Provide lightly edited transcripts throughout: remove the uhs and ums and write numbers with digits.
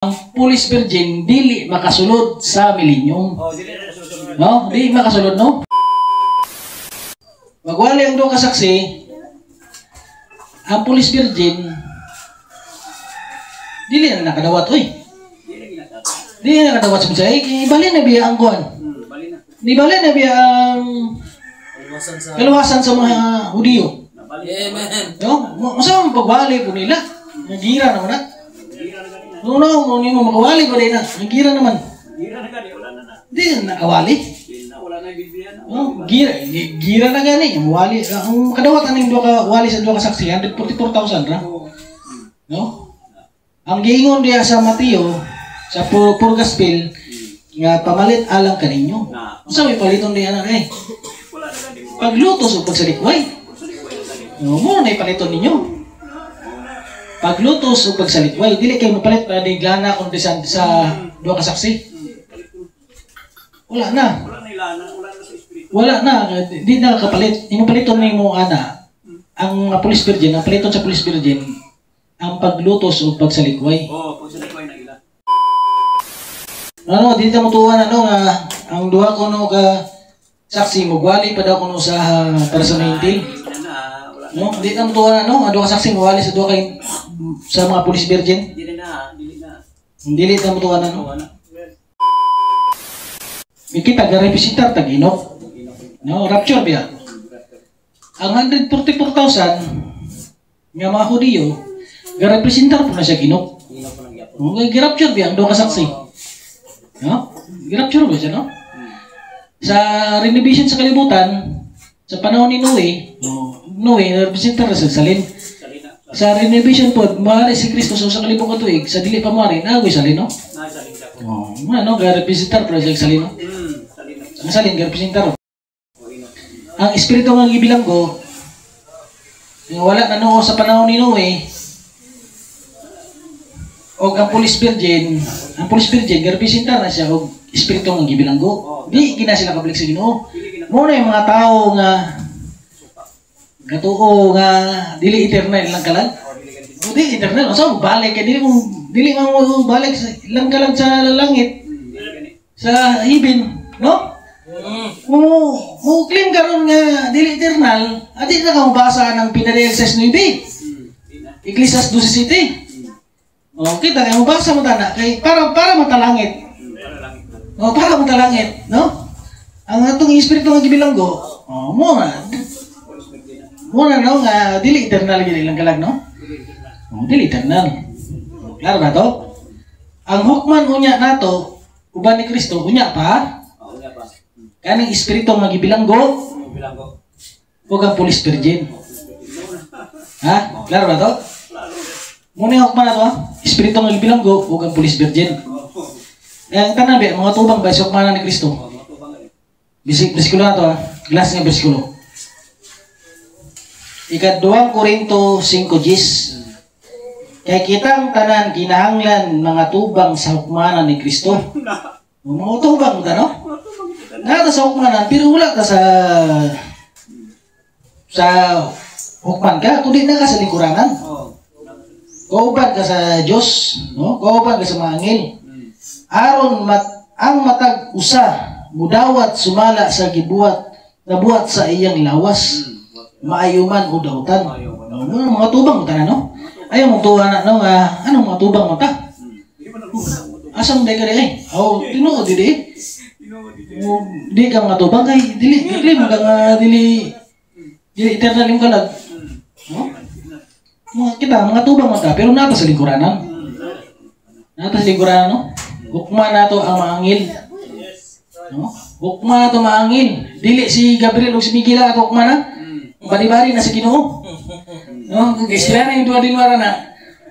Ang pulis virgin dili makasulod sa milenyum. Oh, dili na susunod. No, di makasulod no. Magwali ang duha ka saksi. Ang pulis virgin dili na nakadawat oy. Dili na nakadawat sa say. Ibali na biya ang kuan. Bali na. Di bali na biya ang kaluwasan sa mga Hudiyo. Amen. No, masa mo pagwali po nila. Nagira naman na. No, ni mo makawali ba din na? Nagira naman. Gira na gani, wala na. Di na nakawali. Wala na Biblia na. Oh, gira na gani. Ang wali, ang kadawat aning duha ka wali sa duha ka saksi 144,000 ra. No? Ang giingon diya sa Mateo sa pur gospel nga pamalit alang kaninyo. Unsa may paliton diya na eh? Wala na gani. Paglutos o pagsalikway. No, mo na ipaliton ninyo. Paglutos o pagsalikway, dili kayo mapalit para di gana kundi sa duha ka saksi. Wala na. Wala na ilana, wala na sa espiritu. Wala na, di na kapalit. Yung paliton mo ana, ang police virgin, ang paliton sa police virgin, ang paglutos o pagsalikway. Oh, pagsalikway na ila. Ano, di ta mutuan nga ang duha ko no ka saksi mugwali pa daw kuno sa personality. No, di ta mutuan ang duha ka saksi mugwali sa duha kay sa mga police virgin. Dili na, dili na. Dili ta mutuan Mikita ga-representar tag Inok. No, rapture biya. Ang 144,000 nga mga Hudiyo, ga-representar po na siya Inok. Gi-rapture biya ang duha ka saksi. No? Gi-rapture ba siya, no? Sa renovation sa kalibutan, sa panahon ni Noe, representar na sa salin. Sa renovation po, maaari si Kristo sa kalibong katuig, sa dili pa maaari, naagoy salin, no? Oh, ano, ga-representar po na siya salin, no? Ang salin, ga-representar. Ang espiritu ng gibilanggo, wala na noo sa panahon ni Noe, o ang police virgin, ga-representar na siya, o espiritu ng gibilanggo. Di, gina sila kabalik sa Ginoo. Muna yung mga tao nga, gatuo nga, dili eternal lang kalag. O di, eternal. O saan, balik ka, dili mo balik lang kalag sa langit, sa heaven, no? Mo claim karon nga dili eternal, adi na ka mabasa ng pinadayag sa 9. Ecclesiastes 12:7. O kita kay mabasa mo tana kay para matalangit. O para matalangit, no? Ang atong espiritu nga gibilanggo, mo na no nga dili eternal gid lang kalag, no? O dili eternal. Klaro ba to? Ang hukman unya nato uban ni Kristo unya pa. Kaning espiritu nga gibilanggo ug ang police virgin. Ha? Klaro ba to? Muna hukman na to, espiritu nga gibilanggo ug ang police virgin. Ang tanan ba mga tubang ba sa hukman ni Kristo? Bersikulo na to, glass nga bersikulo. Ika-2 Korinto 5:10. Kay kitang tanan kinahanglan mga tubang sa hukmanan ni Kristo. Mga tubang ta, no? Nata sa hukmanan, pero wala ka sa hukman ka, kundi na ka sa lingkuranan. Kauban ka sa Diyos, no? Kauban ka sa mga anghel. Aron ang matag usa mudawat sumala sa nabuhat sa iyang lawas. Maayuman o dautan. Mga tubang mo ta na, no? Ayaw mong tuwa na, no? Anong mga tubang mo ta? Asam day ka rin, eh? Oh, tinuod, di. Di ka mga tubang kay dili mo ka dili eternal yung kalag, no? Mga tubang mata pero nata sa lingkuranan, no? Hukma nato ang mga anghel, no? Hukma nato mga anghel, dili si Gabriel o si Miguel ato hukma na bari-bari na si Ginoo, no? Kay sila na yung duwa-dinwara na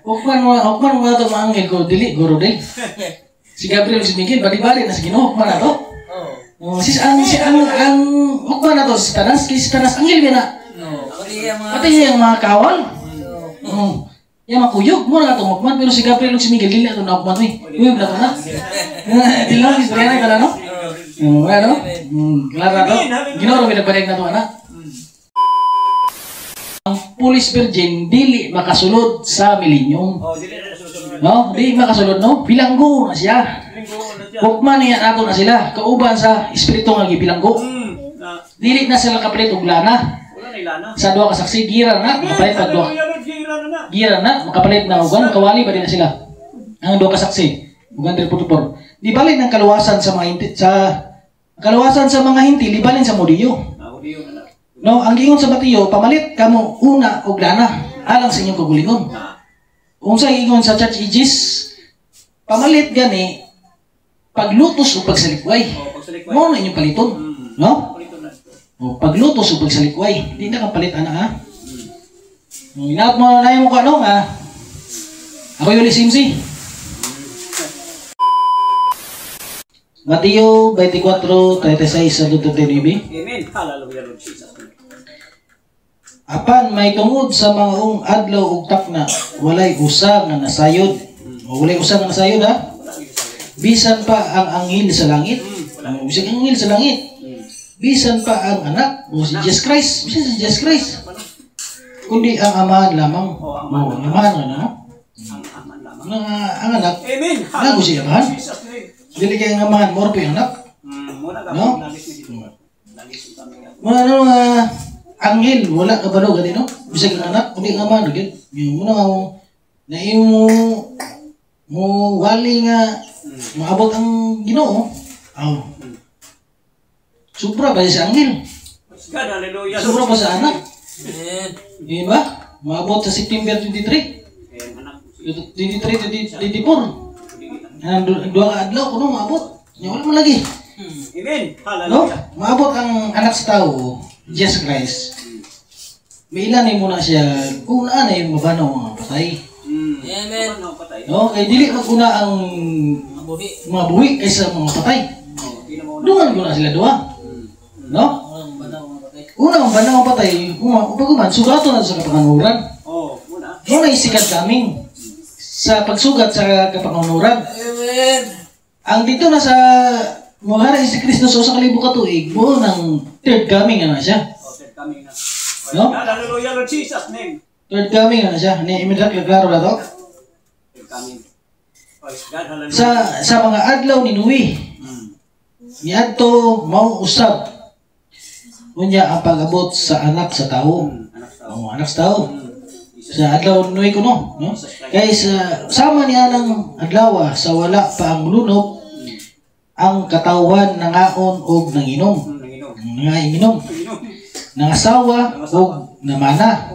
hukman mo nato mga anghel ko dili guro din si Gabriel o si Miguel bari-bari na si Ginoo hukma nato. Ang hukman na to si Tanas, kay si Tanas anghel na. Pati yung mga kawal. Yung mga kuyog, muna na itong hukman, pero si Gabriel o si Miguel, dili na ito na hukman. Uyog na ito na. Dili na, istorya na ito na, no? Ano? Klaro na ito. Ginoro, pinagbalig na ito, anak. Ang police virgin, dili makasulod sa milenyum. Dili na susunod. No, di makasulod no. Bilanggo na siya. Hukman niya nato na sila. Kauban sa espiritu nga gibilanggo. Dili na sila kapalit og lana. Wala na ilana. Sa duha ka saksi gira na makapalit pag duha. Gira na makapalit na ugan kawali ba din na sila. Ang duha ka saksi. Ugan del putupor. Di balin ang kaluwasan sa mga hinti kaluwasan sa mga hinti libalin sa Mudiyo. No, ang giingon sa Matiyo, pamalit kamo una og lana alang sa inyong kagulingon. Unsa giingon sa Church Ages, pamalit gani paglutos o pagsalikway. Mo na inyong paliton, no? O paglutos o pagsalikway, di na ka palit ana ha. Inap mo na yung mukha no nga. Ako yung Simsi. Mateo 24:36 sa 39. Amen. Hallelujah, Lord Jesus. Apan may tungod sa mga adlaw ug takna walay usa nga nasayod. O walay usa nga nasayod ha. Bisan pa ang anghel sa langit. Bisan ang anghel sa langit. Bisan pa ang anak o si Jesus Christ. Bisan si Jesus Christ. Kundi ang amahan lamang. O amahan nga no? Ang anak. Amen. Nago siya amahan. Dili kay ang amahan more pa yung anak. No? Mga ano anghel, wala ka ba no? Gani no? Bisag ang anak, kundi ang amahan. Yung muna nga na yung mo wali nga maabot ang Ginoo. Sobra ba sa anghel? Sobra ba sa anak? Di ba? Maabot sa September 23. 23, 24. Dua ka adlaw kuno maabot. Nya wala mo lagi. Amen. No? Hallelujah. Maabot ang anak sa tao, Jesus Christ. May ilan muna siya kung na yung mabanaw mga patay. Amen. No? Kaya dili maguna ang mga buhi kaysa mga patay. Dungan ko na sila duha. No? Unang banaw ang patay, upaguman, sugato na sa kapanganuran. Muna isikat kaming sa pagsugat sa kapanganuran. Amen. Ang dito na sa Muhara si Kristo sa kalibo ka tuig, buo ng third coming na siya. Third coming na. No? Hallelujah, Lord Jesus' name. Third coming na siya. Ni immediate klaro na to. Third coming. Praise God, hallelujah. Sa mga adlaw ni Noe, niadto mao usab unya ang pag-abot sa anak sa tao. Anak sa tao. Sa adlaw ni Noe kuno, no? Kay sa sama niya ng adlaw sa wala pa ang lunok, ang katawan nangaon og nanginom. Nanginom. Nangasawa og namana.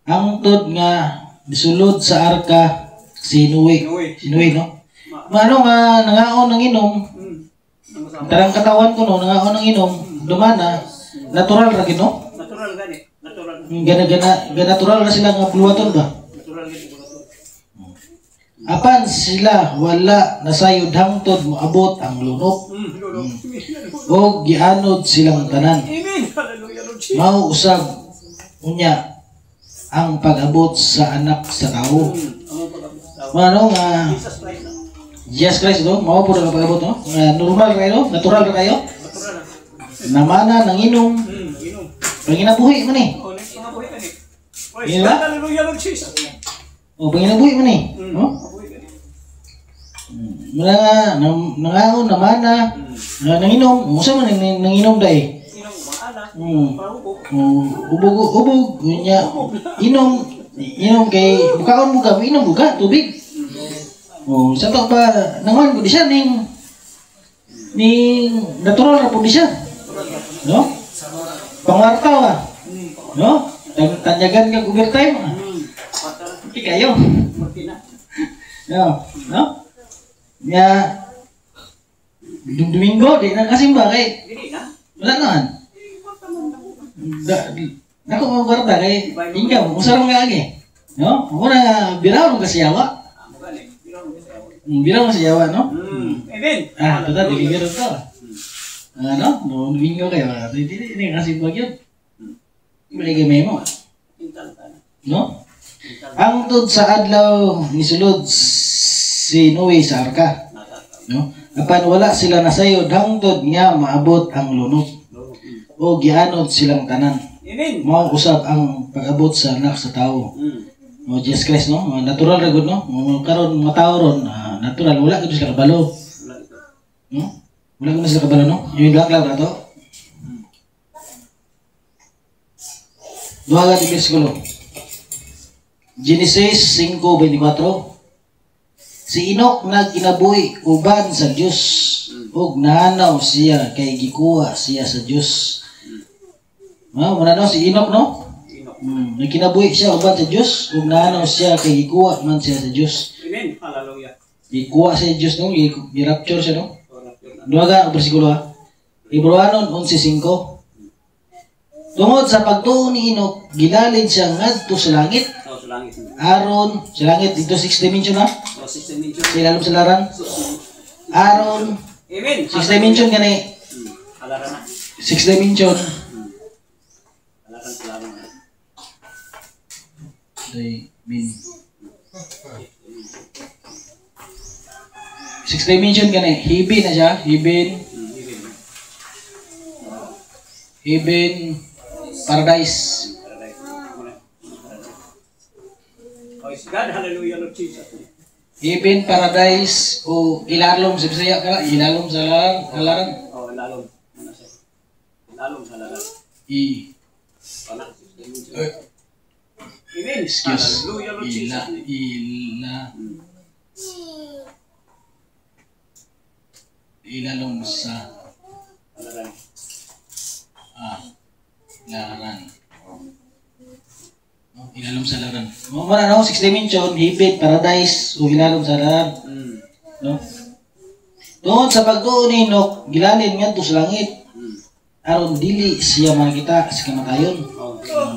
Ang tod nga bisulod sa arka si Noe. Si Noe, no? Mano nga nangaon nanginom. Tarang katawan ko no nangaon nanginom, dumana natural ra gid no? Natural gani. Natural na sila nga puluwaton ba? Natural gani. Apan sila wala nasayod hangtod moabot ang lunok. O gianod silang tanan. Amen. Hallelujah, Lord Jesus. Mao usab unya ang pag-abot sa anak sa tao. Mano nga Jesus Christ no, mao pud ang pag-abot no. Normal kayo, natural kayo. Namana nang inom. Panginabuhi man eh. Hallelujah, Lord Jesus. O panginabuhi man eh. No? Mga nangaon namana nanginom, musa man nanginom dai. Ubog nya inom kay bukaon buka inom buka tubig. Oh, sa to ba naman pud siya ning natural ra pud siya. No? Pangwarta no? Tanyagan ka overtime. Hindi kayo. No? Ya Domingo di na kasimba kay wala naman. Nako mo barta kay ikaw usarong nga agi. No? Muna biraw mo kasiyawa. Biraw mo siyawa no? Amen. Tuta diliger to. Ano? Domingo kayo. Hindi kasimba gyud. Malay mo. No? Ang tod sa adlaw ni sulod si Noe sa arka. No? Apan wala sila nasayod hangtod nga maabot ang lunok. O gianod silang tanan. Amen. Mao usab ang pag-abot sa anak sa tao. O Jesus Christ no, natural ra gud no. Karon mga tao ron natural wala gud sila kabalo. Wala ito. No? Wala gud sila kabalo no. Yung laklaw ra to. Duha ka di bersikulo. Genesis 5:24. Si Enoch nagkinabuhi uban sa Dios ug nahanaw siya kay gikuha siya sa Dios. Muna no si Enoch no? Nagkinabuhi siya uban sa Dios ug nahanaw siya kay gikuha man siya sa Dios. Amen. Hallelujah. Gikuha siya sa Dios no, gi-rapture siya no. Duha ka bersikulo ha. Hebreanon 11:5. Tungod sa pagtuo ni Enoch, gilalin siya ngadto sa langit. Oh, sa langit. Aron sa langit dito 6 dimension ha. Oh, 6 dimension. Sa ilalom sa laran. Aron Amen. 6 dimension gani. Halaran na. 6 dimension. Halaran. Min 6 dimension gani. Hibin na siya. Hibin paradise. Praise God. Hallelujah, Lord Jesus. Hibin paradise o ilalom sa Bisaya ka. Ilalom sa laran. Oh, lalong. Ano siya? Lalong sa laran. Wala. 6 dimension. Amen. Excuse. Hallelujah, Lord Jesus. Ilalom sa Halaran. laran. Ilalom sa laran. Muna no, 6 dimension, hibit, paradise, o ilalom sa laran. No? Tungod sa pagtuo ni Enoch, gilalin ngadto sa langit. Aron dili siya makita sa kamatayon.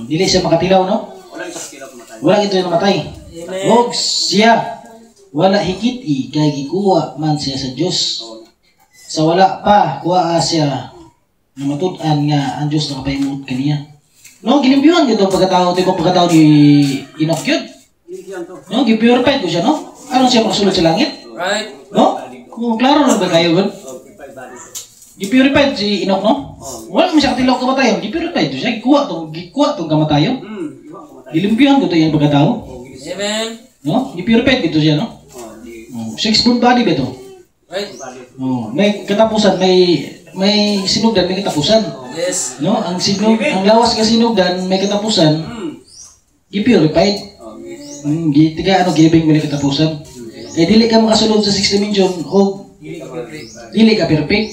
Dili siya makatilaw no? Walang sakit ako matay. Wala ito yung namatay. Og siya wala hikiti kay gikuha man siya sa Dios. Sa wala pa kuha siya na matud-an nga ang Dios nakapahimut kaniya. No, gilimpyuhan gito pagkatao ni Enoch yun. Yan to. No, gipurified ko siya no. Aron siya makasulod sa langit? Right. No? Kung klaro na ba kayo gon? Oh, prepared body. Gipurified si Enoch no? Wala mo siya katilaw kamatayon. Gipurified siya. Gikuha tong kamatayon. Iwa ko matay. Gilimpyuhan gito yung pagkatao. Amen. No? Gipurified gito siya no? Oh, 6 full body ba ito? right. May katapusan, may sinugdan, may katapusan. Yes. No? Ang lawas nga sinugdan, may katapusan, i-purified. Gilibing mo katapusan. Dili ka makasulod sa 6 dimension o dili ka perfect.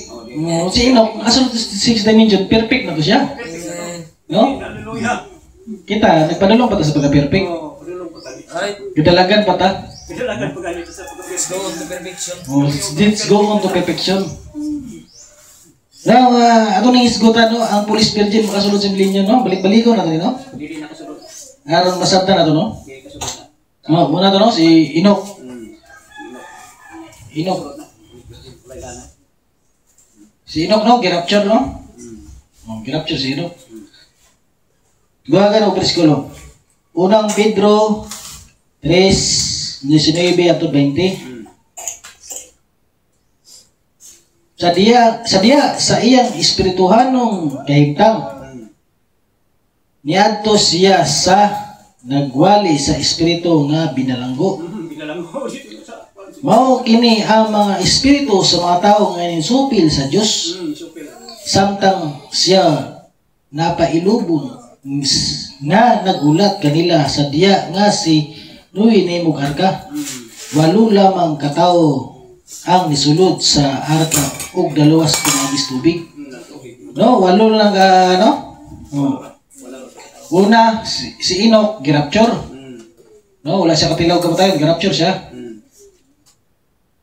Si Enoch, makasulod sa 6 dimension, perfect na to siya. No? Hallelujah. Kita, nagpadulong pa ta sa pagka-perfect. Oh, pagdulong pa tayo. Right. Kadalagan pa ta. Kailangan pagganito sa pagkabes. Go on to perfection. Let's go on to perfection. Now, ako nang isgutan, no? Ang Police Virgin makasulod sa milenyo, no? Balik-baligo na to, no? Hindi nakasulod. Aron masabtan na to, no? Hindi kasulod na. Muna to, no? Si Enoch. Enoch. Wala gana. Si Enoch, no? Girapture, no? Girapture si Enoch. Duha ka no, Priskulo. Unang Pedro 3:19 at 20. Sa iyang espirituhanong kahimtang, niadto siya sa nagwali sa espiritu nga binalanggo. Binalanggo dito sa. Mao kini ang mga espiritu sa mga tao nga ninsupil sa Dios. Supil. Samtang siya napailubon nga nagulat kanila sa diya nga si Noe ni Mugarka. 8 lamang katao ang nisulod sa arka ug dalawas pinagis tubig. No, 8 lang no? Una si Enoch girapture. No, wala siya katilaw kamatayon, girapture siya.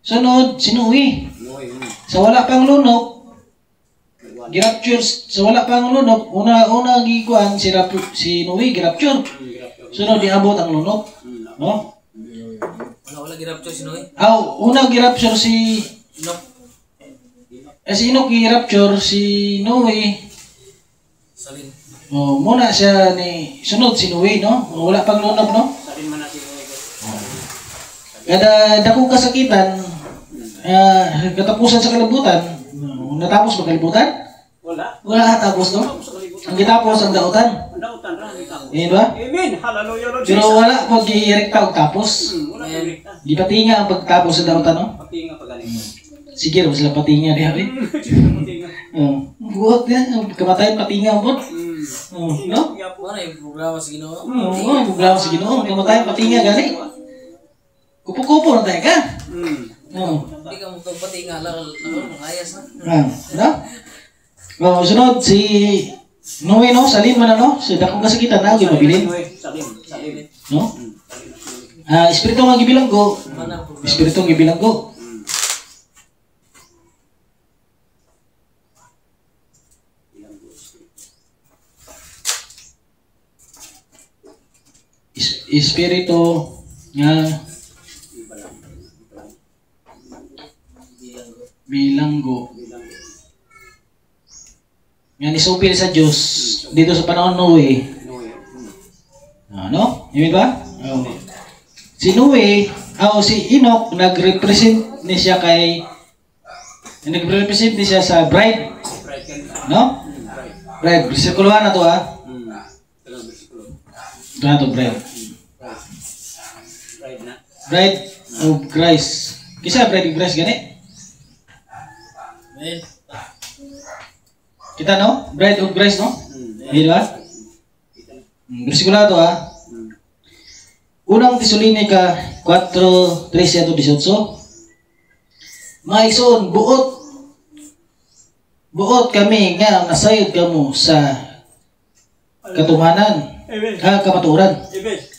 Sunod si Noe. Sa wala pang lunok, girapture sa wala pang lunok, una gikuan si Noe girapture. Sunod diabot ang lunok. No? Wala girapture si Noe. Una girapture si Enoch. si Enoch girapture si Noe. Salin. Muna siya ni sunod si Noe, no? Wala pang lunok, no? Salin man natin. Kada dako kasakitan, katapusan sa kalibutan, natapos ba kalibutan? Wala. Wala tapos, no? Tapos sa kalibutan. Ang gitapos ang dautan. Ang dautan ra ni tao. Amen ba? Amen. Hallelujah, Lord Pero Jesus. wala pag i-erekta og tapos. Wala kang rekta. Di patinga ang pagtapos sa dautan no? Pati nga pag galing. Sige ro sila patinga di abi. Pati nga. Buot yan, kamatayan patinga mo. No? Ano yung programa sa Ginoo? Buglaw sa Ginoo, kamatayan patinga gani. Kupo-kupo na tayo ka. Hindi ka magpapati nga lang ayas na. No? Sunod si Noe no, salim man no, sa dakong kasakitan na gyud mabilin, Salim. no? Espiritu nga gibilanggo. Mana ang programa? Espiritu nga gibilanggo. Espiritu nga bilanggo. Nga nisupil sa Diyos dito sa panahon Noe. Ano? Yun ba? Oh. Si Noe, si Enoch, nag-represent ni siya nag-represent ni siya sa bride. No? Bride. Bersikulo na to Ito na to, bride. Bride of Christ. Kisa bride of Christ gani? Amen. Kita no? Bride of Christ no? Di ba? Bersikulo na to Unang Tesalonica 4:13-18. Maison, buot kami nga nasayod kamo sa katumanan, kamaturan.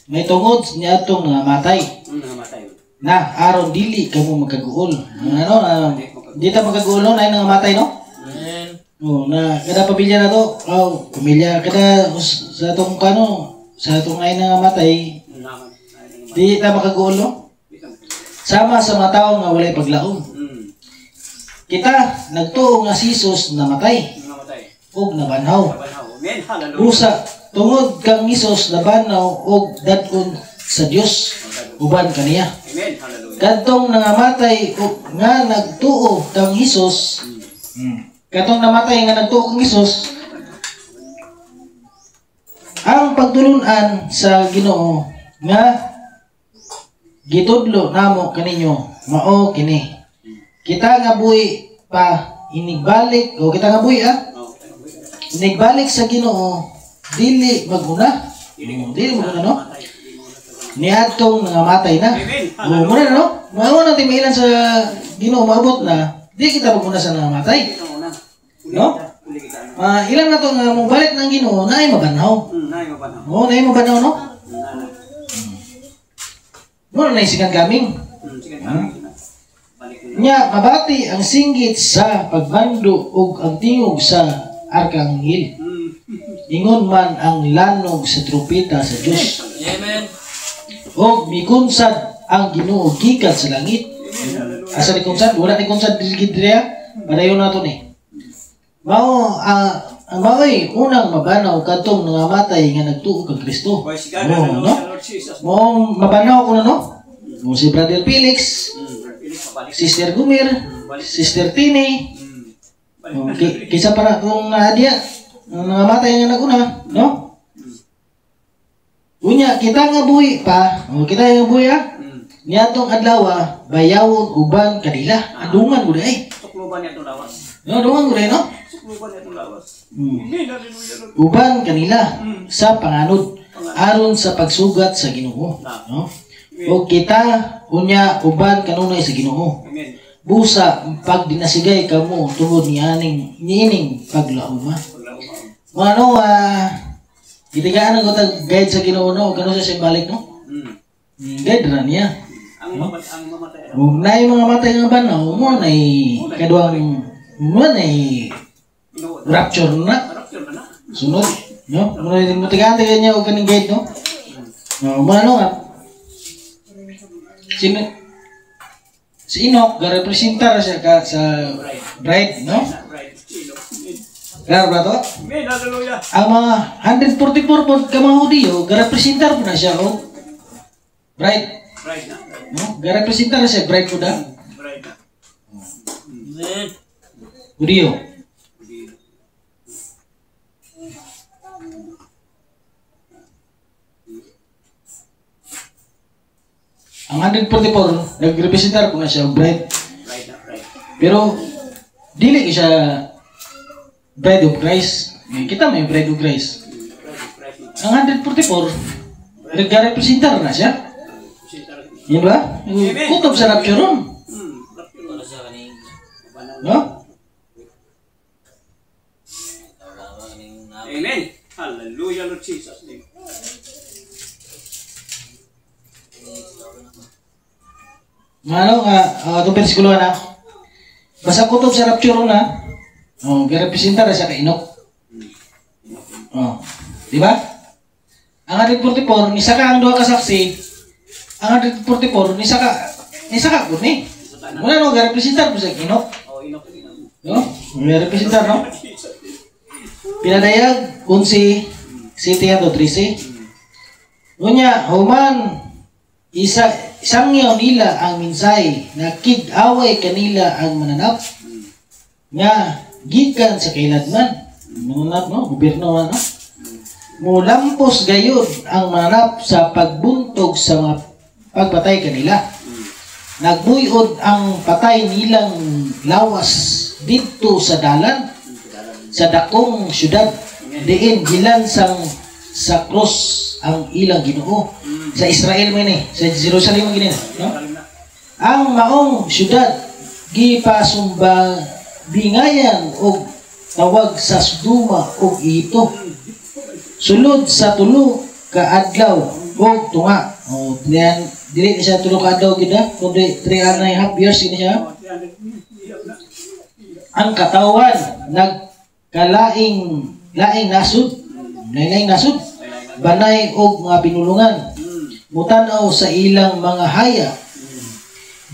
May tungod niya itong namatay. Na aron dili kamo magkaguol. Di ta magkaguol no, na nangamatay no? Amen. Na kada pamilya na to, pamilya kada sa atong sa atong ay nangamatay. Di ta makaguol no? Sama sa mga tao nga walay paglaom. Kita nagtuo nga si Jesus namatay ug nabanhaw. Busa tungod kang Hesus nabanaw ug dadon sa Dios uban kaniya. Kadtong nangamatay ug nga nagtuo kang Hesus. Kadtong namatay nga nagtuo kang Hesus. Ang pagtulun-an sa Ginoo nga gitudlo namo kaninyo mao kini. Kita nga buhi pa inigbalik o kita nga buhi inigbalik sa Ginoo dili maguna. Dili maguna no? Niadtong nangamatay na. Muna na no? Mao na timilan sa Ginoo maabot na di kita maguna sa nangamatay. No? Ilan na to nga mong balik ng Ginoo na ay mabanhaw. Oo, na ay mabanhaw no? Muna na isikan gaming. Nya mabati ang singgit sa pagbando ug ang tingog sa arkanghel. Ingon man ang lanog sa trumpeta sa Dios. Amen. Og mikunsad ang Ginoo gikan sa langit. Asa ni kunsad? Wala ni kunsad diri padayon nato ni. Mao ang maoy unang mabanaw kadtong nangamatay nga nagtuo kang Kristo. No? Mo mabanaw ko na no? Mo si Brother Felix, Sister Gumir, Sister Tini. Kisa para kung naadya nangamatay nga naguna, no? Unya kita nga buhi pa, kita nga buhi niadtong adlaw bayawon uban kanila. Adungan gud ay. Tukluban niya itong lawas. No, adungan gud no? Tukluban niya itong lawas. Uban kanila sa panganod aron sa pagsugat sa Ginoo, no? O kita unya uban kanunay sa Ginoo. Busa pag dinasigay kamo tungod niining paglauma. Mano gitigaan ang gotag guide sa Ginoo no, kano sa simbalik no? Guide ra niya. Ang mamatay. Nay mga matay nga banaw mo nay kaduang mo nay rapture na. Sunod, no? Muna din mo tigante niya og kaning guide no. No, mano nga si Enoch ga-representar siya sa bride, no? Claro ba to? Amen, hallelujah. Ang mga 144 po ka mga Hudiyo, ga-representar po na siya, bride. Bride na. No? Ga-representar na siya, bride po na. Bride na. Amen. Hudiyo. ang 144 nagrepresentar ko na siya og bride. Right na, right. Pero dili siya bride of Christ. Kita may bride of Christ. Ang 144 nagrepresentar na siya. Yan ba? Kutob sa rapture ron. Para sa kaning No? tawag kaning Amen. Hallelujah, Lord Jesus. Name. Ano nga, itong versikulo na. Basta kutob sa rapture ron na. Oh, representar na siya kay Enoch. Oh. Di ba? Ang 144, nisa ka ang duha ka saksi. Ang 144, nisa ka po ni. Wala no, representar po sa Enoch. Oh, Enoch, Enoch. No? Representar, no? Pinadayag, 11, 7-13. Unya, human, isang yaw nila ang minsay, nakig-away kanila ang mananap, nga, gikan sa kailadman. Mananap, no? Gobyerno, no? Mulampos gayud ang mananap sa pagbuntog sa mga pagpatay kanila. Nagbuyod ang patay nilang lawas dito sa dalan, sa dakong syudad, diin gilansang sa cross ang ilang Ginoo. Sa Israel man ni, sa Jerusalem man gini, no? Ang maong syudad gipasumba bingayan og tawag sa Sodoma og ito. Sulod sa tulo ka adlaw og tunga. O diyan dili siya tulo ka adlaw gid ha, kundi 3.5 years gid siya. Ang katawan nagkalaing nasud, laing nasud, banay og mga pinulungan. Mutanaw sa ilang mga haya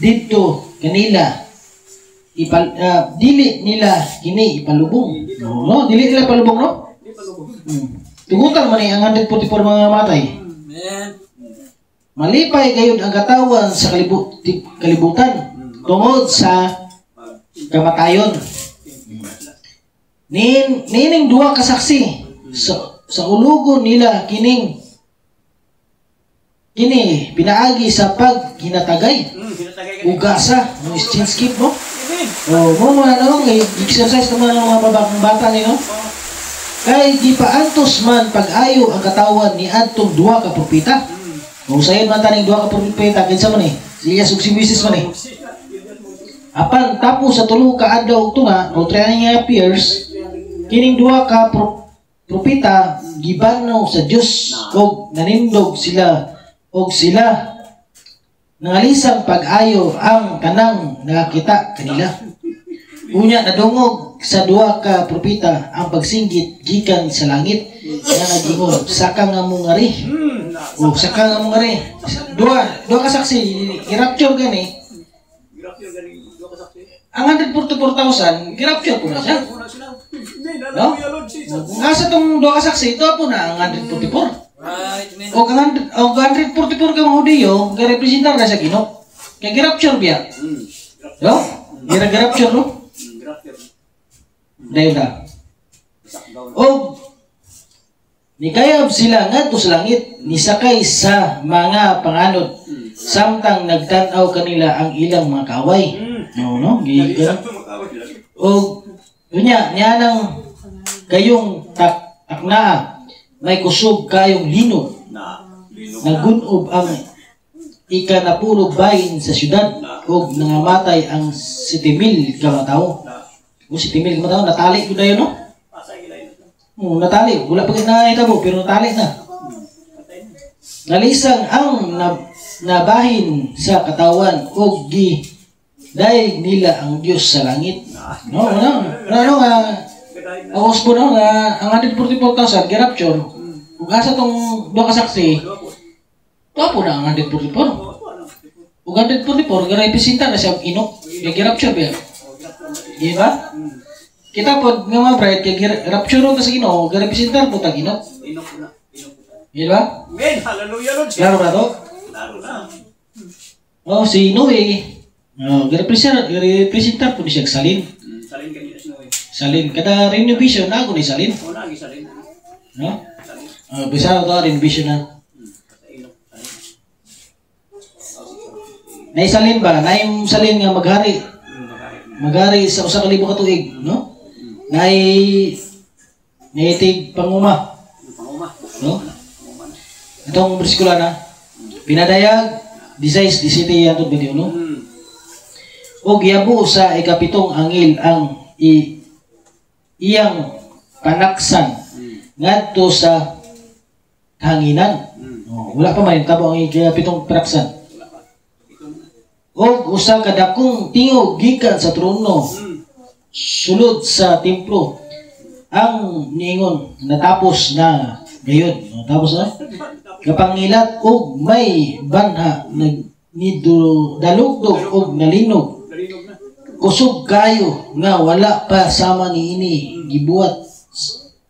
didto kanila dili nila kini ipalubong. No, dili nila palubong, no? Tugutan man ni ang 144 mga matay. Amen. Malipay gayud ang katawan sa kalibutan tungod sa kamatayon. Nining duha ka saksi sa ulugon nila kini pinaagi sa paghinatagay. Ugasa, no exchange gift, no? Mo ano exercise naman ng mga babakong bata ni, no? Kay di pa antos man pag-ayo ang katawan ni adtong duha ka propeta. Kung sayon man taning duha ka propeta kinsa man ni? Si Elias ug si Moises man ni. Apan tapos sa tulo ka adlaw tunga o 3 years kining duha ka propeta gibanaw sa Dios og nanindog sila nangalisang pag-ayo ang kanang nakakita kanila. Unya nadungog sa duha ka propeta ang pagsinggit gikan sa langit nga nagingon saka nga mungari. O saka nga mungari. Duha ka saksi i-rapture gani. Ang 144,000 i-rapture po na siya. No? Kung asa tong duha ka saksi ito po na ang 144. Right, man. O 144 ka mga Hudiyo ga-representar na sa Ginoo. Kaya i-rapture biya. No? I-rapture, no? Dahil na. O nikayab sila ngadto sa langit, nisakay sa mga panganod, samtang nagtanaw kanila ang ilang mga kaway. No? Gigan. O niya nang kayong takna, may kusog kayong linog. Nagunob ang ikanapulog bahin sa syudad o nangamatay ang 7,000 ka matao. O 7,000 ka matao, natali ko na yun, no? Natali. Wala pa kinahitabo, pero natali na. Nalisang ang nabahin sa katawan o dahil nila ang Diyos sa langit. No, nga awas po no, nga ang 144,000 girapture. Kung asa tong duha ka saksi, ito po na ang 144. Kung 144, ga-representa na siya Enoch. Kaya girapture ba? Di ba? Kita po nga mga bride, kaya rapture ron sa Ginoo, ga-representa po tag Enoch. Di ba? Amen. Hallelujah, Lord. Klaro na to? Klaro na. Oh, si Noe, ga-representa po siya salin. Salin kanina si Noe. Salin. Kada renovation na ako ni salin. O lagi salin. No? Bisa ito renovation na. Naisalin ba? Naim salin nga maghari. Maghari sa usa ka libo ka tuig, no? Naitig panguma. No? Itong bersikulo na pinadayag 16-17 yatod ba no? O giyabo sa ikapitong angil ang iyang panaksan ngadto sa hanginan. Wala pa man tabo ang ikapitong panaksan. O usa ka dakong tingog gikan sa trono sulod sa templo ang niingon natapos na gayon. Tapos na kapangilat og may banha dalugdog og nalinog kusog kayo nga wala pa sama niini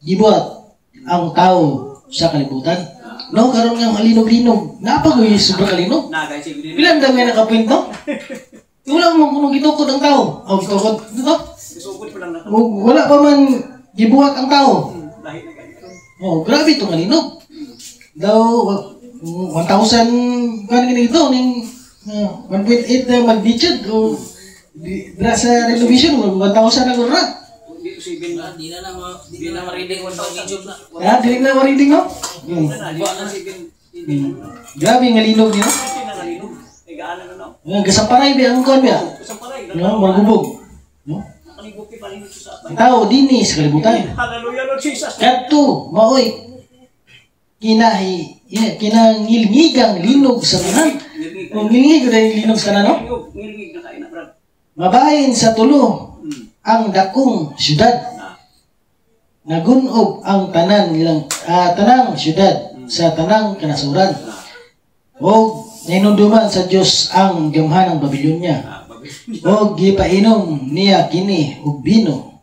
gibuhat ang tao sa kalibutan. No, karon nga malinog-linog. Napagoy sobra kalinog. Pilan daw nga nakapoint no? Wala mo kuno gitukod ang tao. O gitukod dito? Wala pa man gibuhat ang tao. Oh, grabe itong malinog. Daw 1,000 kan ganito ning 1.8 na magnitude o sa renovation 1,000 na gura. Di na ma-reading 1,000 job na. Ah, dili na ma-reading no? Grabe nga linog niyo. Gasamparay ba ang kon ba? No, magubog. No? Ang tao dinhi sa kalibutan. Hallelujah, Lord Jesus. Kadto maoy kinangilngigang linog sa tanan. Kung ngilngig na yung linog sa tanan, no? Mabahin sa tulo ang dakong syudad. Nagunog ang tanang syudad sa tanang kanasuran. O ninunduman sa Dios ang gamhanang Babilonya. O gipainom niya kini og bino.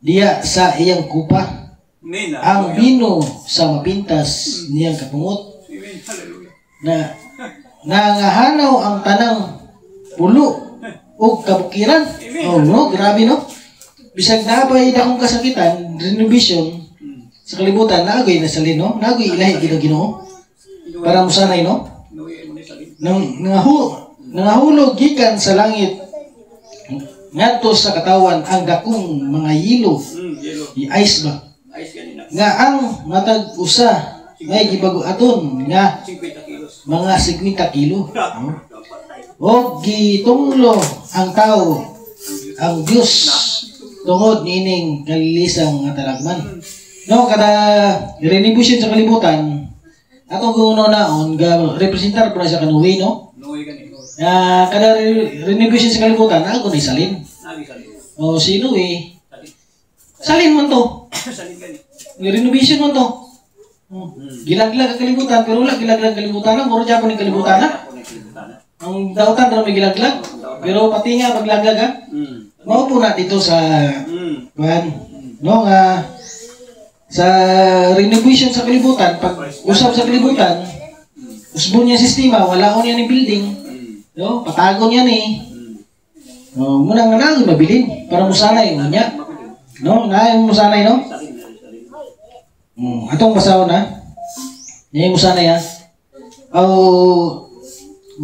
Diya sa iyang kupa. Ang bino sa mapintas niyang kapungot. Na nangahanaw ang tanang pulo o kabukiran. Oh no, grabe no. Bisag nabay dakong kasakitan, renovation sa kalibutan naagay na salin no. Naagay ilahi Ginoo. Para musanay no. Nangahulog gikan sa langit ngadto sa katawan ang dakong mga yelo. I-ice ba? Nga ang matag usa may gibago-aton nga mga 50 kilo. O gitunglo ang tao ang Dios tungod nining kalilisang nga talagman. No, kada renovation sa kalibutan atong guno naon ga representar para sa kanuwi no. Kada renovation sa kalibutan ako ni salin. O sino salin man to. Renovation man to. Gilaglag ang kalibutan pero wala gilaglag kalibutan na, muro Japon ang kalibutan na. Ang dautan daw may gilaglag pero pati nga maglaglag ha. Maupo na dito sa no nga sa renovation sa kalibutan pag usap sa kalibutan usbon niya sistema wala ko niya ni building no patagon niya ni muna nga na mabilin para musanay niya no na musanay no atong basaw na niya musanay ha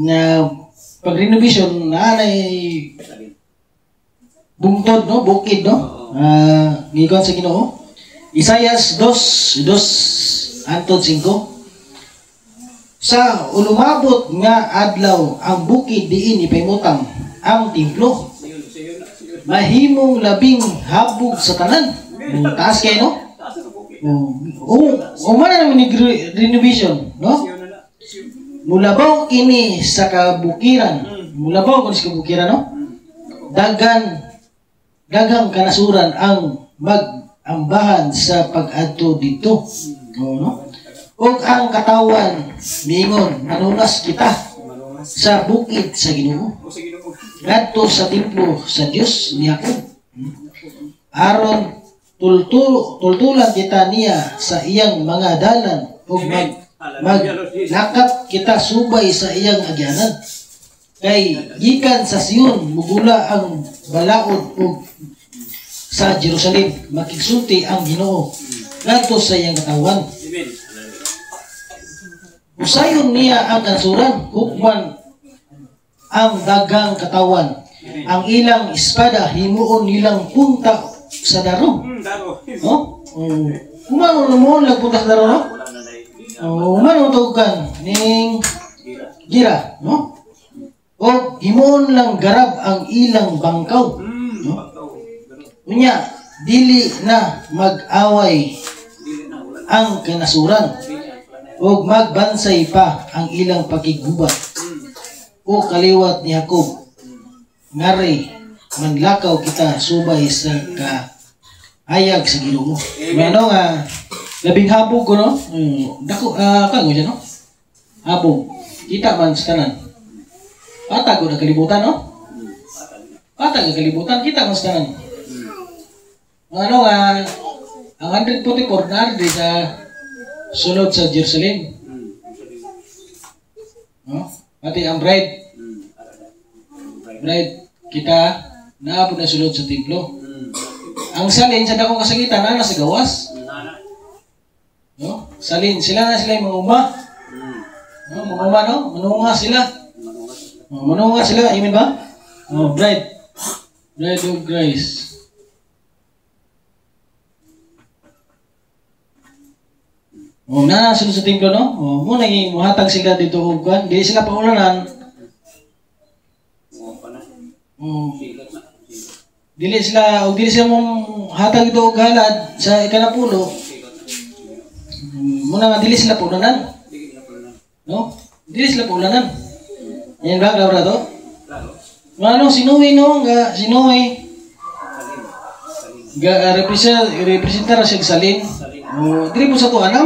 na pag renovation na bungtod no bukid no gikan sa Ginoo Isayas 2:5 sa ulumabot nga adlaw ang bukid diin ipahimutang ang templo mahimong labing habog sa tanan taas kay no umana naman ni renovation no mulabaw kini sa kabukiran mulabaw kini sa kabukiran no dagang kanasuran ang mag-ambahan sa pag-adto dito. No? Ug ang katawan mingon nanunas kita sa bukid sa Ginoo. Ngadto sa templo sa Dios ni Jacob. Aron tultulan kita niya sa iyang mga dalan ug maglakap kita subay sa iyang agyanan. Kay gikan sa Sion mugula ang balaod ug sa Jerusalem makigsulti ang Ginoo ngadto sa iyang katawan. Usayon niya ang kansuran hukman ang dagang katawan. Ang ilang espada himuon nilang punta sa daro. Daro. No? Umano mo nagpunta sa daro, no? Wala na dahil. Umano tugukan ning gira, no? O himuon lang garab ang ilang bangkaw. No? Unya, dili na mag-away ang kanasuran o magbansay pa ang ilang pagigubat o kaliwat ni Jacob. Ngari, manlakaw kita subay sa kaayag sa Ginoo. Ano nga, labing habog ko, no? Dako, kago dyan, no? Habog. Kita man sa tanan. Patag ko na kalibutan, no? Patag na kalibutan, kita man sa tanan. Ano nga, ang 144 na di sa sunod sa Jerusalem. No? Pati ang bride, kita naabot na sulod sa templo. Ang salin sa dakong kasakitan na nasa gawas. No? Salin, sila na sila yung manguma. No? Manguma, no? Manunga sila. Manunga sila, amen ba? Bride of Christ. Na sulod sa templo, no? Muna yung mahatag sila dito ugkan. Di sila paulanan. Dili sila mong hatag ito og halad sa ikanapulo. Muna nga dili sila paulanan. No? Dili sila paulanan. Yan ba klaro to? Ano sinuwi, no? Sinuwi. Representar siya salin. Dili po sa to ana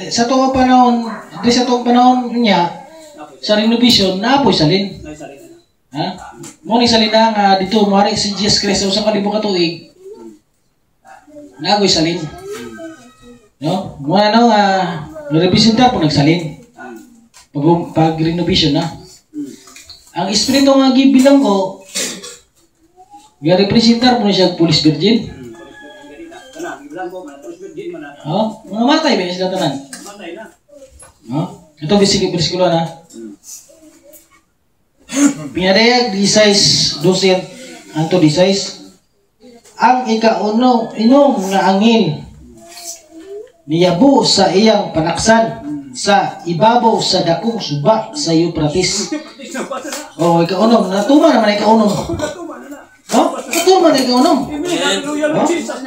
sa to panahon, dili sa to panahon niya sa renovation na apoy salin. Ha? Mo ni salina nga dito mari si Jesus Cristo sa kalibo ka tuig. Nagoy salin. No? Mo ano nga representar po nagsalin. Pag renovation na. Ang espiritu nga gibilang ko nga representar po siya police virgin. Mga matay ba sila tanan? Matay na. Ito bersikulo na. Pinadayag 16, 12 anto 16. Ang ikauno inom nga angin niyabo sa iyang panaksan sa ibabaw sa dakong suba sa Euphrates. Ikaunom, natuman naman ikaunom. Natuman ikaunom.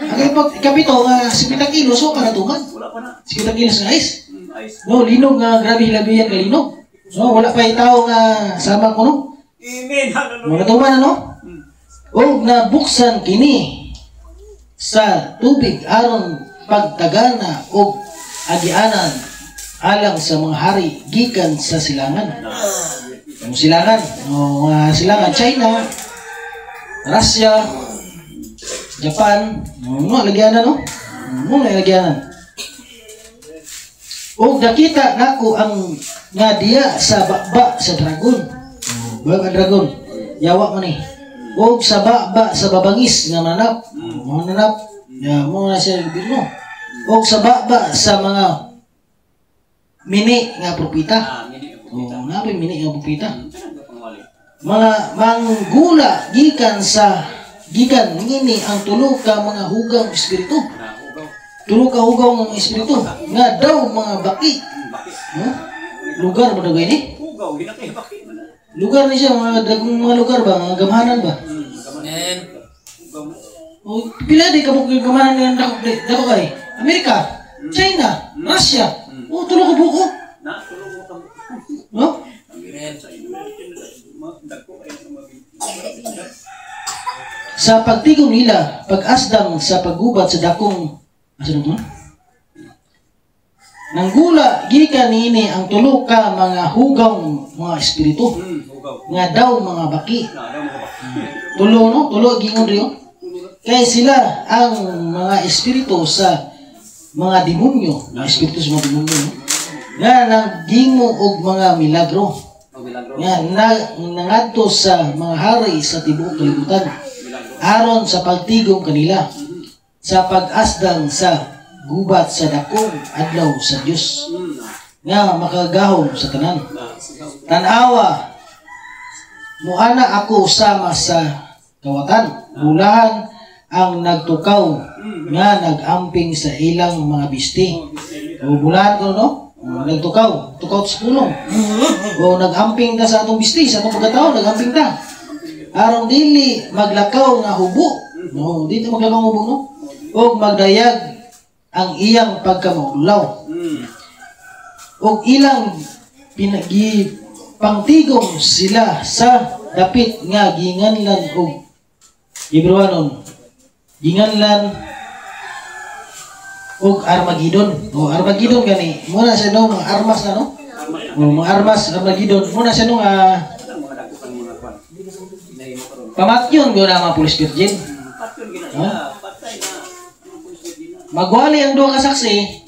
Ang ikapito nga 70 kilos so natuman. 70 kilos nga ice. No, linog nga grabe hilabihan ka linog. No, wala pa itao nga sama ko, no? Mga tuman, no? O nabuksan kini sa tubig aron pagtagana o agianan alang sa mga hari gikan sa silangan. Ang silangan, silangan China, Russia, Japan, lagyanan, no? Lagyanan. O nakita nako ang nga diya sa baba sa dragon. Baga dragon. Yawa mo ni. O sa baba sa babangis nga mananap. Mananap. Ya mo na siya mo. O sa baba sa mga mini nga propita. Nga ba mini nga propita? Mga manggula gikan ngini ang tulo ka mga hugang espiritu. Tulo ka hugaw ng espiritu nga daw mga baki. Lugar ba daw ini? Hugaw, ginakay baki man. Lugar ni siya, mga dagong mga lugar ba? Mga gamhanan ba? Pila di ka bukong gamanan ng dako kay? Amerika, China, Russia. Tulo ka buko. No? Sa pagtigong nila, pag-asdang sa paggubat sa dakong nanggula gikan niini ang tulo ka mga hugaw mga espiritu nga daw mga baki. Tulo, no? Tulo gingon riyo. Kaya sila ang mga espiritu sa mga demonyo, mga espiritu sa mga demonyo, no? Nga naggingo og mga milagro. Nga nangadto sa mga hari sa tibuok kalibutan aron sa pagtigom kanila sa pag-asdang sa gubat sa dakong adlaw sa Dios nga makagahom sa tanan. Tanawa muana ako sama sa kawatan. Bulahan ang nagtukaw nga nagamping sa ilang mga bisti. O bulahan ko no? Nagtukaw sa pulong. O nagamping ta sa atong bisti, sa atong pagkatao, nagamping ta. Aron dili maglakaw nga hubo. No, dito maglakaw nga hubo no? O magdayag ang iyang pagkamaulaw. O ilang pangtigom sila sa dapit nga ginganlan o Hebrewanon. Ginganlan o Armageddon. O Armageddon gani. Muna siya no, mga armas na no? O mga armas, Armageddon. Muna siya no, pamatyon ko na mga Police Virgin. Magwali ang duha ka saksi.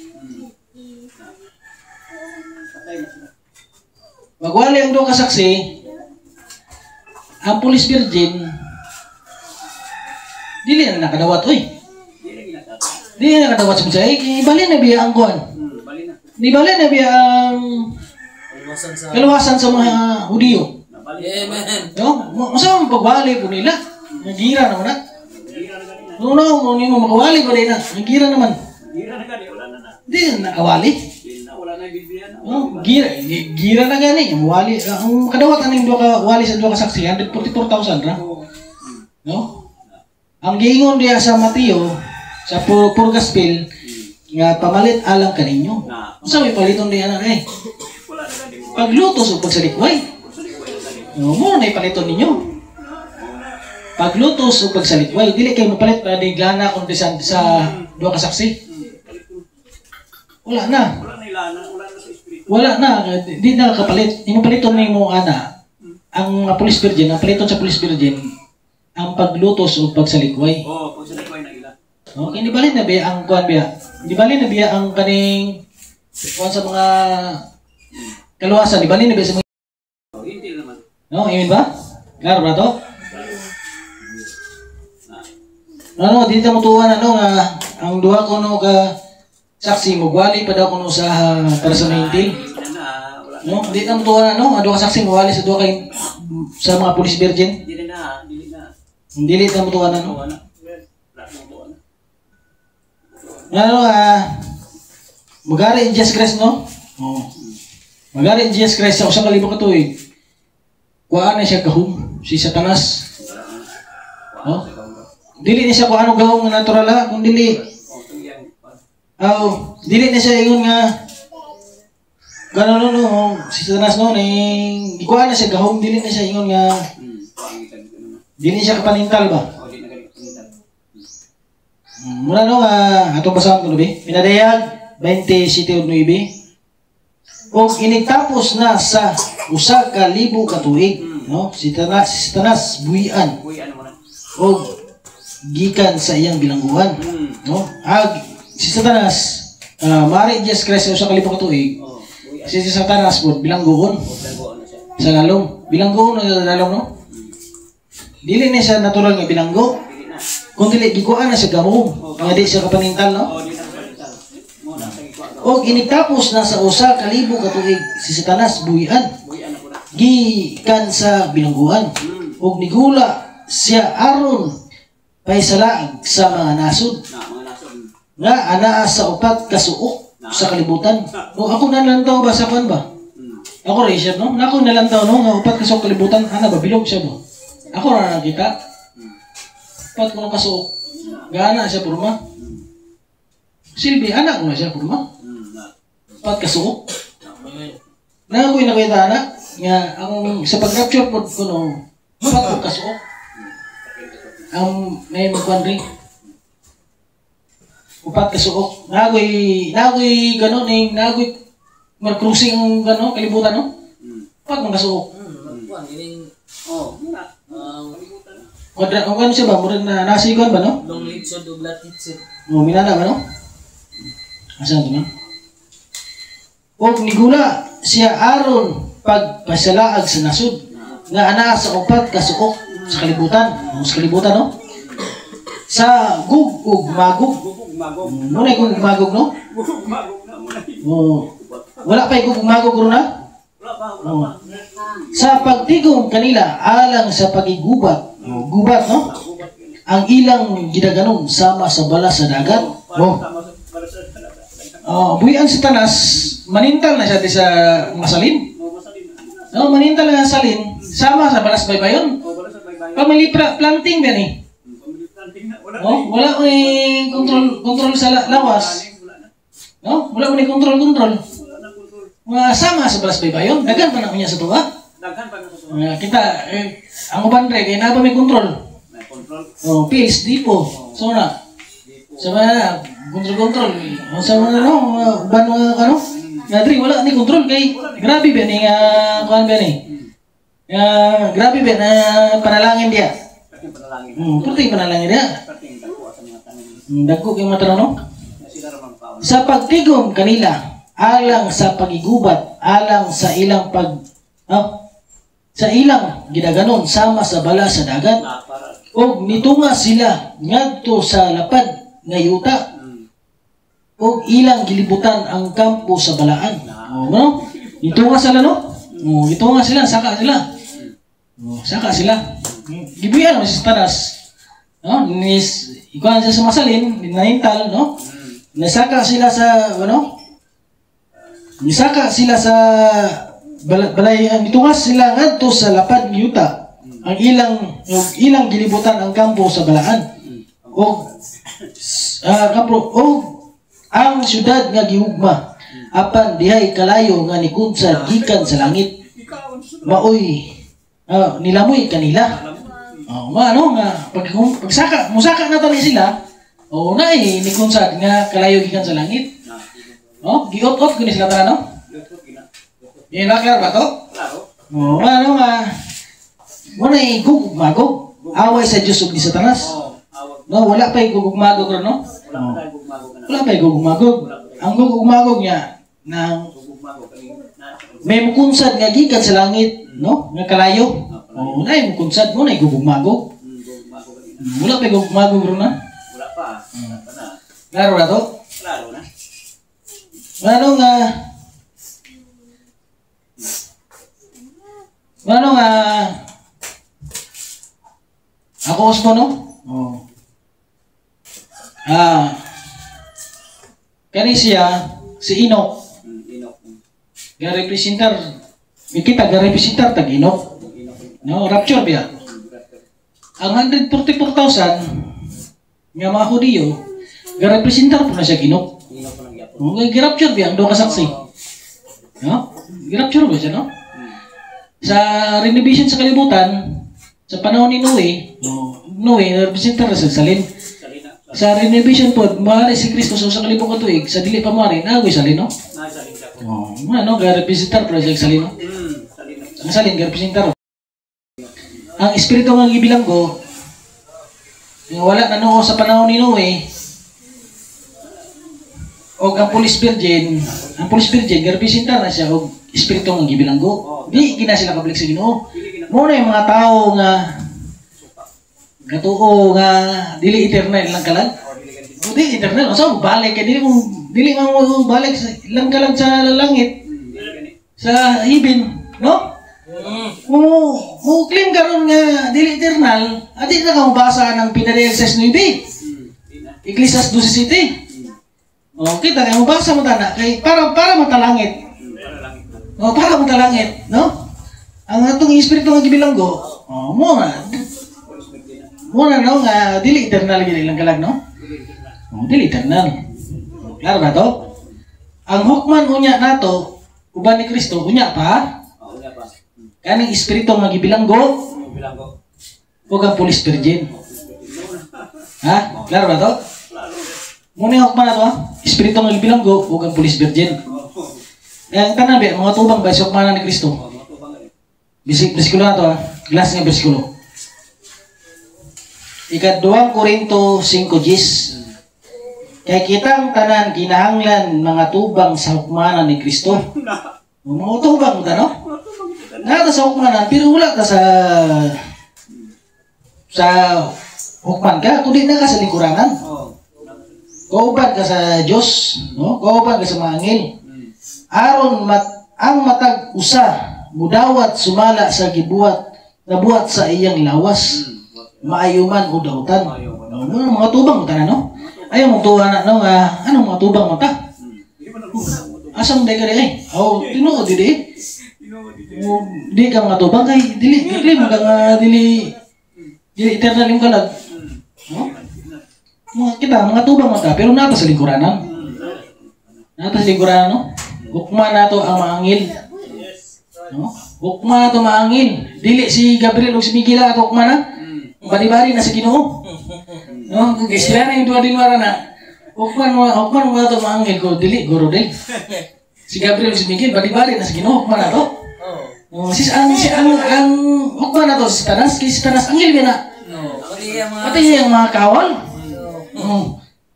Magwali ang duha ka saksi. Ang Police Virgin dili na nakadawat oy. Dili na nakadawat sa mga ibali na biya ang kuan. Di bali na biya ang kaluwasan sa mga Hudiyo. Amen. No, masa mo pagbali po nila. Nagira naman na. No, mo makawali pa rin na. Nagira naman. Di na nakawali. No, gira na gani. Wali, ang kadawatan ng wali sa duha ka saksi, 144,000 ra. No? Ang giingon diya sa Mateo, sa pur gospel, nga pamalit alang kaninyo. Unsa may paliton diya na eh? Paglutos o pagsalikway. No, mo na ipaliton ninyo. Paglutos o pagsalikway, dili kayo mapalit para di gana kundi sa duha ka saksi. Wala na. Wala na, di na kapalit. Yung paliton mo ana, ang Police Virgin, ang paliton sa Police Virgin, ang paglutos o pagsalikway. Pagsalikway na ila. Okay, di bali na biya ang kuan biya. Di bali na biya ang kaning kuan sa mga kaluwasan, di bali na biya sa mga Hindi naman. no, amen ba? Klaro ba to? No, dito mo tuwan nga ang duha ko no ka saksi mugwali pa daw kuno sa para sa 19. No, dito mo tuwan ang duha ka saksi mugwali sa duha kay sa mga Police Virgin. Dili na. Dili ta mo tuwan no. Magari in Jesus Christ no? Oh. Magari in Jesus Christ sa usang kalibong katuig. Kuhaan na siya gahom, si Satanas. Oh. Dili na siya kuhaan og gahom nga natural ha, kung dili. Dili na siya ingon nga ganon no, si Satanas no ning kuhaan na siya gahom, dili na siya ingon nga dili siya kapanintal ba? Muna no, atong basahan ko nabi. Pinadayag 27:9. O inigtapos na sa usa ka libo ka tuig, no? Si Satanas buhian. O gikan sa iyang bilangguhan, no? Si Satanas mari Jesus Christ sa usa ka libo ka tuig. Si Satanas pod bilangguhon sa lalong. Bilangguhon sa lalong no? Dili na siya natural nga bilanggo. Kung dili gikuan na siya gahom, nga di siya kapanintal no? O inigtapos na sa usa ka libo ka tuig si Satanas buhian. Gikan sa bilangguhan. O nigula siya aron paisalaag sa mga nasod. Nga anaa sa upat ka suok sa kalibutan. O ako nalantaw ba sa kan ba? Ako Richard no? Ako nalantaw no nga upat ka suok kalibutan, ana ba bilog siya ba? Ako ra nakita. Upat ko nang kasuok. Gana siya purma. Silbi anak ko na siya purma. Upat ka suok. Na ako'y nakita na nga ang sa pag-rapture po ko no upat ko kasuok. Ang may magkuan rin. Upat ka suok. Nagoy gano'n eh. Nagoy mag-cruising ang gano'n, kalibutan no? Upat mong kasuok. Ang ano siya ba? Murag na nasiguan ba no? Long litsod o latitsod. Minana ba no? Asan ito no? O nigula siya aron pagpasalaag sa nasod nga ana sa upat ka suok sa kalibutan. Sa kalibutan no? Sa gug magug. Muna yung gugmagog, no? Wala pa yung gugmagog, na? sa pagtigom kanila alang sa pagigubat. Gubat, no? Ang ilang gidaganon sama sa bala sa dagat. Buyan si Tanas, manintal na siya di sa masalin. No, manintal na sa salin, sama sa balas baybayon. Family planting ba ni? Wala ko ni kontrol sa lawas. No, wala ko ni kontrol. Sama sa balas baybayon, dagan pa na niya sa tuwa. Kita ang uban re kay na ba may kontrol. Pills dipo. So na. Sama kontrol. Sa mga uban ano? Nadri wala ni kontrol kay grabe ba ni kuan ba ni? Grabe ba na panalangin dia. Perting panalangin dia. Dagko kay matanong. Sa pagtigom kanila alang sa pagigubat, alang sa ilang sa ilang gidaganon sama sa bala sa dagat. Og nitunga sila ngadto sa lapad nga yuta. Og ilang gilibutan ang kampo sa balaan. No? Nitunga sila, no? Nitunga sila, saka sila. Saka sila. Gibuyan mo si Tanas. No? Ikuan siya sa masalin, nahintal, no? Nasaka sila sa, ano? Nisaka sila sa balay, nitungas sila ngadto sa lapad ng yuta. Ang ilang gilibutan ang kampo sa balaan. Og ang syudad nga gihugma apan dihay kalayo nga nikunsad gikan sa langit. Maoy nilamoy kanila. Ano nga musaka na tani sila. Naay nikunsad nga kalayo gikan sa langit. Giot-ot kini sila tanan, no? Naklar ba to? Ano nga munay gugmagog away sa Dios ug ni Satanas. No, wala pa gugmagog ron, no? Wala pa gugmagog. Ang gugmagog niya nang may mukunsad nga gikan sa langit, no? Nga kalayo. Nay mukunsad mo nay gugmagog. Wala pa gugmagog ron na? Wala pa. Klaro na to? Klaro na. Ano nga ako osmo, no? Kani siya si Enoch. Ga-representar kita ga-representar tag Enoch. No, rapture biya. Ang 144,000 nga mga Hudiyo ga-representar po na siya Enoch. Gi-rapture biya ang duha ka saksi. No? Gi-rapture ba siya, no? Sa renovation sa kalibutan, sa panahon ni Noe, representar sa salin. Sa renovation po, maaari si Kristo sa kalibong katuig, sa dili pa maaari, nagoy salin, no? Ano, ga-representar po sa salin, no? Ang salin, ga-representar. Ang espiritu nga gibilanggo, wala na noo sa panahon ni Noe, o ang Police Virgin, ga-representar na siya, o espiritu nga gibilanggo. Di gina sila kabalik sa Ginoo. Muna yung mga tao nga katuo nga dili eternal lang kalag. Dili eternal, so balik kay dili mo balik sa lang kalag sa langit. Sa heaven, no? Mo claim karon nga dili eternal, adi na ka mabasa ng Pinadexes 9. Ecclesiastes 12:7. Kita kay mabasa mo tana kay para matalangit. Para matalangit, no? Ang atong espiritu nga gibilanggo, muna no nga dili eternal gid lang kalag, no? Dili eternal. Klaro ba to? Ang hukman unya nato uban ni Kristo unya pa. Unya pa. Kaning espiritu nga gibilanggo, ug ang Police Virgin. Klaro ba to? Muna hukman nato, espiritu nga gibilanggo ug ang Police Virgin. Ang tanan ba mga tubang ba sa hukmanan ni Kristo? Bersikulo na to, glass nga bersikulo. Ika-2 Korinto 5:10. Kay kitang tanan kinahanglan mga tubang sa hukmanan ni Kristo. Mga tubang ta, no? Nata sa hukmanan, pero wala ka sa hukman ka, kundi na ka sa lingkuranan. Kauban ka sa Diyos, no? Kauban ka sa mga anghel. Aron ang matag usa mudawat sumala sa gibuhat nabuhat sa iyang lawas. Maayuman o dautan. Mga tubang mo ta na, no? Ayaw mong tuwa na, no? Anong mga tubang mo ta? Asam day ka di ay? Tinuod di. Di ka mga tubang kay dili mo ka dili eternal yung kalag. No? Mga tubang mo ta, pero nata sa lingkuranan. Nata sa lingkuranan, no? Hukma na to ang maangil. No? Hukma na to maangil. Dili si Gabriel o si Miguel ato hukma na. Bari-bari na sa Ginoo. No, istorya na yung duwa dinwara na. Hukman mo na to maangil ko dili guro dili. Si Gabriel o si Miguel bari-bari na sa Ginoo hukma na to. Ang hukman na to si Tanas, si Tanas angil na. Pati yung mga kawal.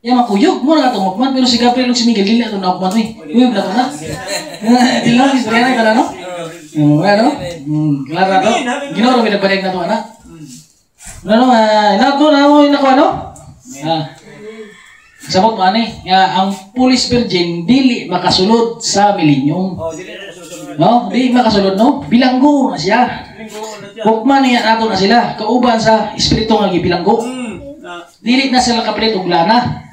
Yung mga kuyog mo na itong hukman, pero si Gabriel o si Miguel dili na itong hukman eh. Kuyog na ito na. Dili lang, istorya na ito na, no? Ano? Klaro na ito. Ginoo rin nagbalag na ito, anak. Ano, na mo yung nakuha, no? Sabot mo, ani, ang Police Virgin dili makasulod sa millennium. No? Di makasulod, no? Bilanggo na siya. Hukman niya nato na sila. Kauban sa espiritu nga gibilanggo. Dili na sila kapalit og lana.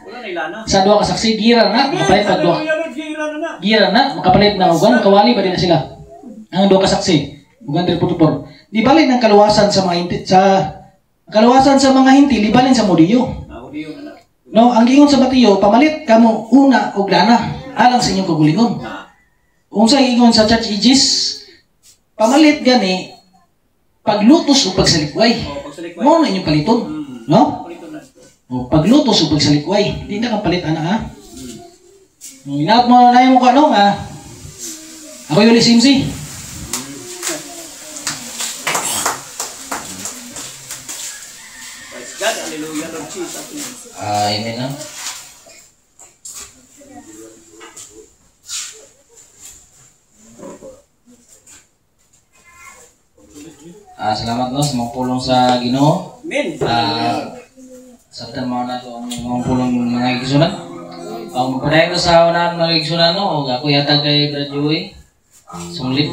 Sa duha ka saksi, gira na, makapalit pag duha. Gira na, makapalit na ugan, kawali ba din na sila? Ang duha ka saksi, ugan 344. Di balin ang kaluwasan sa mga hinti, libalin sa Mudiyo. No, ang gingon sa Matiyo, pamalit kamo una og lana alang sa inyong kagulingon. Unsa gingon sa Church Ages, pamalit gani paglutos o pagsalikway. Mo na inyong paliton, no? O paglutos o pagsalikway, di na kang palit ana ha. Inaot mo na yung ko ano ha. Ako yung Simsi. God, hallelujah, Lord Jesus. Amen na. Salamat no sa mga pulong sa Ginoo. Amen. Sabtan mo na to ang mga pulong mga igsunan. Magpadayon ko sa unahan mga igsunan no. Ako yata kay graduate. Sulit.